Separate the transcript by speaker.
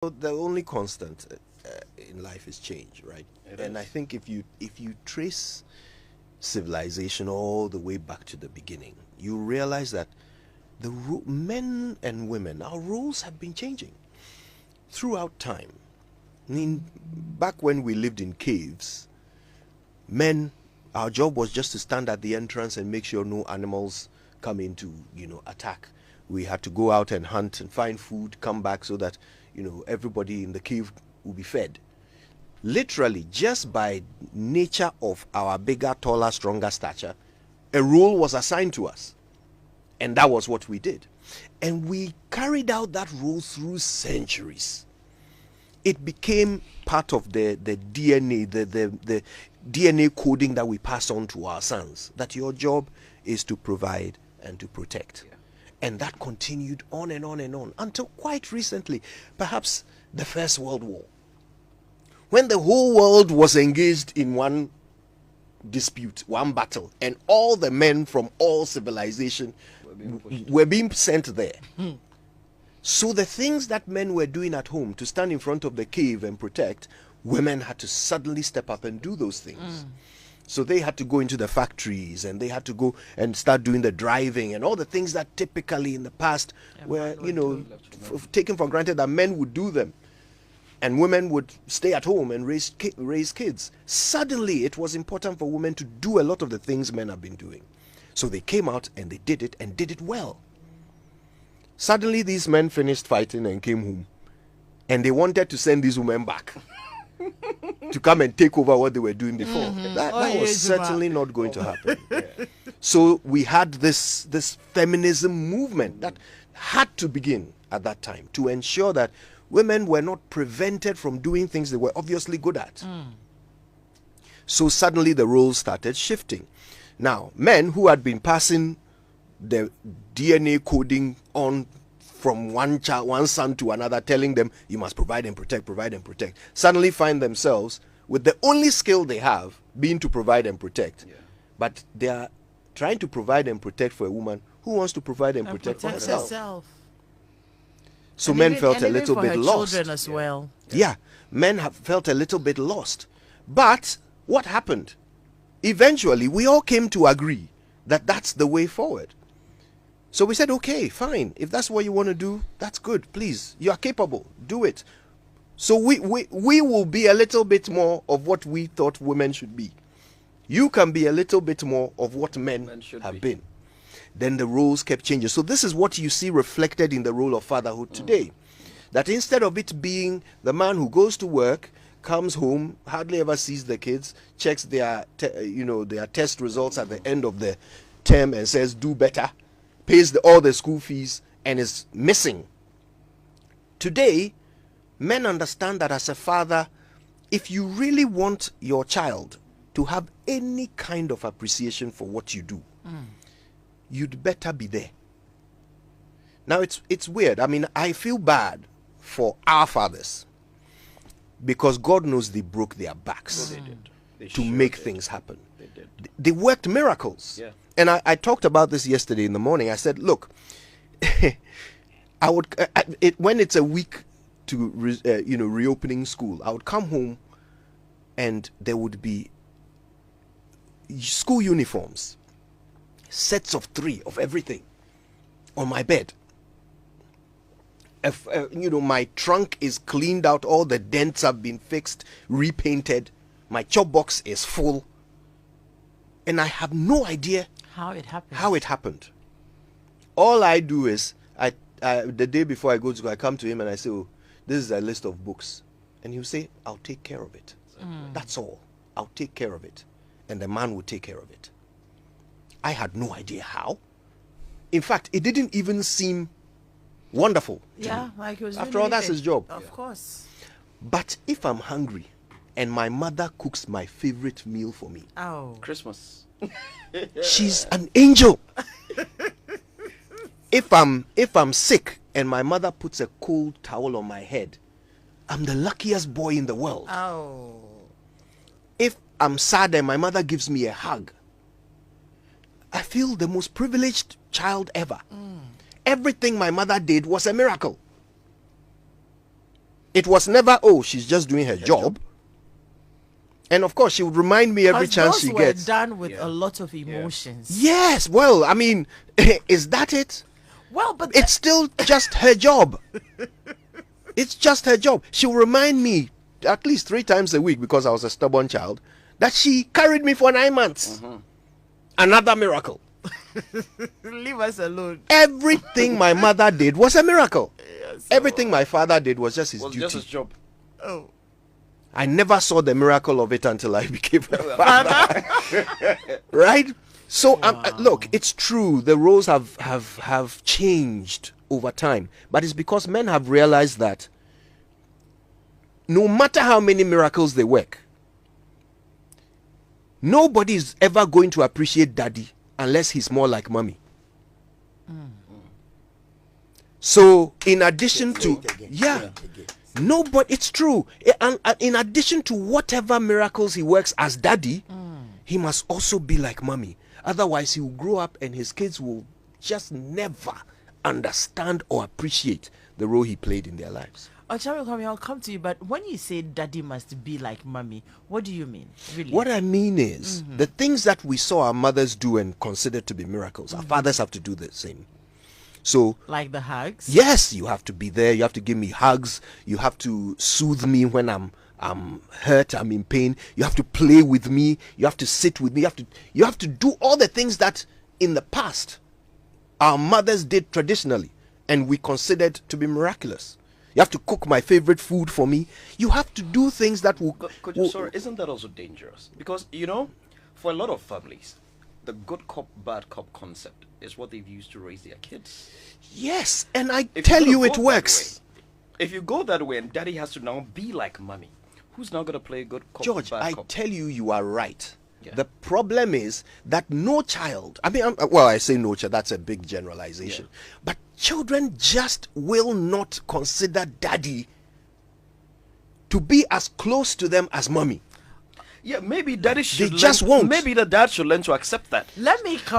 Speaker 1: The only constant in life is change, right? And I think if you trace civilization all the way back to the beginning, you realize that men and women, our roles have been changing throughout time. I mean, back when we lived in caves, men, our job was just to stand at the entrance and make sure no animals come in to, attack. We had to go out and hunt and find food, come back so that, everybody in the cave will be fed. Literally, just by nature of our bigger, taller, stronger stature, a role was assigned to us. And that was what we did. And we carried out that role through centuries. It became part of the DNA, the DNA coding that we pass on to our sons, that your job is to provide and to protect. Yeah. And that continued on and on and on until quite recently, perhaps the First World War, when the whole world was engaged in one dispute, one battle, and all the men from all civilization were being sent there. So the things that men were doing at home to stand in front of the cave and protect, women had to suddenly step up and do those things. So they had to go into the factories and they had to go and start doing the driving and all the things that typically in the past were, taken for granted that men would do them. And women would stay at home and raise kids. Suddenly, it was important for women to do a lot of the things men have been doing. So they came out and they did it and did it well. Suddenly, these men finished fighting and came home. And they wanted to send these women back to come and take over what they were doing before. That was certainly not going to happen. So we had this feminism movement that had to begin at that time to ensure that women were not prevented from doing things they were obviously good at. So suddenly the roles started shifting. Now, men who had been passing the DNA coding on from one son to another, telling them you must provide and protect, suddenly find themselves with the only skill they have being to provide and protect. Yeah. But they are trying to provide and protect for a woman who wants to provide and protect for herself. So men felt a little bit lost.
Speaker 2: Children as well.
Speaker 1: Yeah, men have felt a little bit lost. But what happened? Eventually, we all came to agree that that's the way forward. So we said, okay, fine. If that's what you want to do, that's good. Please, you are capable. Do it. So we will be a little bit more of what we thought women should be. You can be a little bit more of what men have been. Then the roles kept changing. So this is what you see reflected in the role of fatherhood today. That instead of it being the man who goes to work, comes home, hardly ever sees the kids, checks their test results at the end of the term and says, do better, pays all the school fees and is missing. Today, men understand that as a father, if you really want your child to have any kind of appreciation for what you do, you'd better be there. Now, it's weird. I mean, I feel bad for our fathers because God knows they broke their backs to make things happen. They worked miracles. Yeah. And I talked about this yesterday in the morning. I said, look, when it's a week to reopening school, I would come home and there would be school uniforms, sets of 3 of everything on my bed. My trunk is cleaned out, all the dents have been fixed, repainted, my chop box is full, and I have no idea
Speaker 2: how it happened.
Speaker 1: All I do is the day before I go to school, I come to him and I say, oh, this is a list of books, and he'll say, I'll take care of it. That's all. I'll take care of it. And the man will take care of it. I had no idea how. In fact, it didn't even seem wonderful to me.
Speaker 2: Like it was
Speaker 1: After all, that's his job.
Speaker 2: Of course.
Speaker 1: But if I'm hungry and my mother cooks my favorite meal for me,
Speaker 3: Christmas,
Speaker 1: she's an angel. If I'm sick and my mother puts a cold towel on my head, I'm the luckiest boy in the world. If I'm sad and my mother gives me a hug, I feel the most privileged child ever. Everything my mother did was a miracle. It was never, oh, she's just doing her job. And of course, she would remind me every chance she gets.
Speaker 2: Done with a lot of emotions.
Speaker 1: Yes, well, I mean, is that it?
Speaker 2: Well, but
Speaker 1: it's still just her job. It's just her job. She'll remind me at least 3 times a week, because I was a stubborn child, that she carried me for 9 months. Another miracle.
Speaker 2: Leave us alone.
Speaker 1: Everything my mother did was a miracle. Everything my father did was just his duty.
Speaker 3: Just his job.
Speaker 2: Oh.
Speaker 1: I never saw the miracle of it until I became a father. Right? So look, it's true. The roles have changed over time, but it's because men have realized that no matter how many miracles they work, nobody is ever going to appreciate daddy unless he's more like mommy. So in addition to nobody, it's true. And in addition to whatever miracles he works as daddy, he must also be like mommy. Otherwise, he will grow up and his kids will just never understand or appreciate the role he played in their lives.
Speaker 2: I'll come to you, but when you say daddy must be like mommy, what do you mean? Really?
Speaker 1: What I mean is, the things that we saw our mothers do and considered to be miracles, our fathers have to do the same. So,
Speaker 2: like the hugs?
Speaker 1: Yes, you have to be there. You have to give me hugs. You have to soothe me when I'm hurt, I'm in pain. You have to play with me. You have to sit with me. You have to do all the things that in the past our mothers did traditionally and we considered to be miraculous. You have to cook my favorite food for me. You have to do things that will...
Speaker 3: Sorry, isn't that also dangerous? Because, for a lot of families, the good cop, bad cop concept is what they've used to raise their kids.
Speaker 1: Yes, and I tell you it works.
Speaker 3: If you go that way and daddy has to now be like mommy, who's now going to play good cop,
Speaker 1: George,
Speaker 3: bad cop?
Speaker 1: I tell you are right. Yeah. The problem is that no child, I say no child, that's a big generalization, but children just will not consider daddy to be as close to them as mommy.
Speaker 3: Yeah, maybe daddy should
Speaker 1: just won't.
Speaker 3: Maybe the dad should learn to accept that.
Speaker 2: Let me come